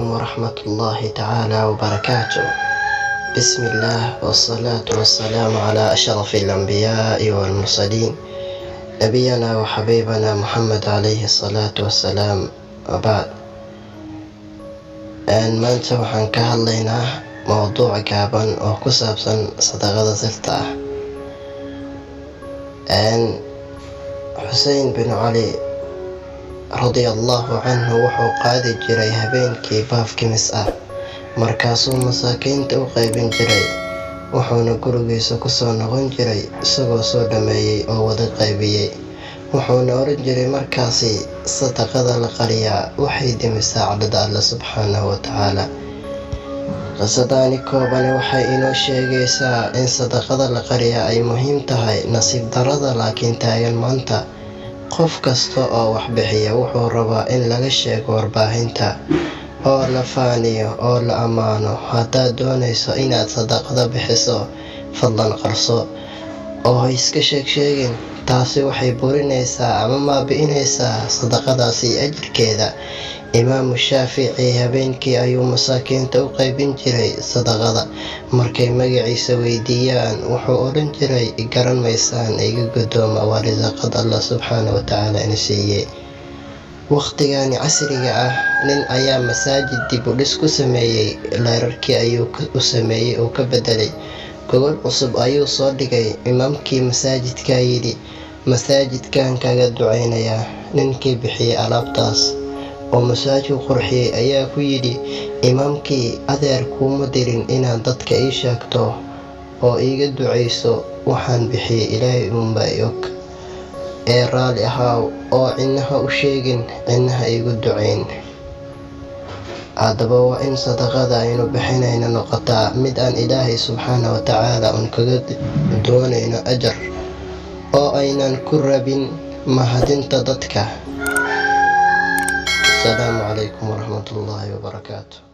عليكم ورحمة الله تعالى وبركاته. بسم الله والصلاة والسلام على أشرف الأنبياء والمرسلين نبينا وحبيبنا محمد عليه الصلاة والسلام وبعد. maanta waxaan ka hadlaynaa mowduuc gaaban oo ku saabsan sadaqada sirta ah. Xusein bin Cali radiyallahu canhu wuxuu qaadi jiray habeenkii baaf kimis ah, markaasuu masaakiinta u qaybin jiray, wuxuuna gurigiisa kusoo noqon jiray isagoo soo dhameeyey oo wada qaybiyey. wuxuuna oran jiray markaasi sadaqada la qariyaa waxay dhimisaa cadhada Alle subxaanahu wa tacaala. qisadaani koobani waxay inoo sheegaysaa in sadaqada la qariyaa ay muhiim tahay. nasiib darada laakiin taagan maanta, qof kasta oo wax bixiya wuxuu rabaa in laga sheego warbaahinta, oo la faaniyo oo la ammaano. haddaad doonayso inaad sadaqada bixiso, fadlan qarso oo iska sheegin. taasi waxay burinaysaa ama baabi'inaysaa sadaqadaasi ajirkeeda. imaamu shaafici habeenkii ayuu masaakiinta u qaybin jiray sadaqada. markay magaciisa weydiiyaan wuxuu odhan jiray, garan maysaan, iga guddooma, waa risaaqada Allah subxaanahu wa tacaala ina siiyey. waqtigani casriga ah, nin ayaa masaajid dib u dhis ku sameeyey. leerarkii ayuu u sameeyey oo ka bedelay, gogol cusub ayuu soo dhigay. imaamkii masaajidka yidhi, masaajidkan kaga ducaynayaa. ninkii bixiyey alaabtaas oo masaajidku qurxiyey ayaa ku yidhi, imaamkii, adeer kuuma dirin inaad dadka ii sheegto oo iiga ducayso. waxaan bixiyey ilaahay uunbaa i og, ee raali ahaaw oo cidnaha u sheegin, cidnaha iigu ducayn. haddaba waa in sadaqada aynu bixinayna noqotaa mid aan ilaahay subxaanahu wa tacaala un kaga doonayno ajar, oo aynan ku rabin mahadinta dadka. السلام عليكم ورحمة الله وبركاته.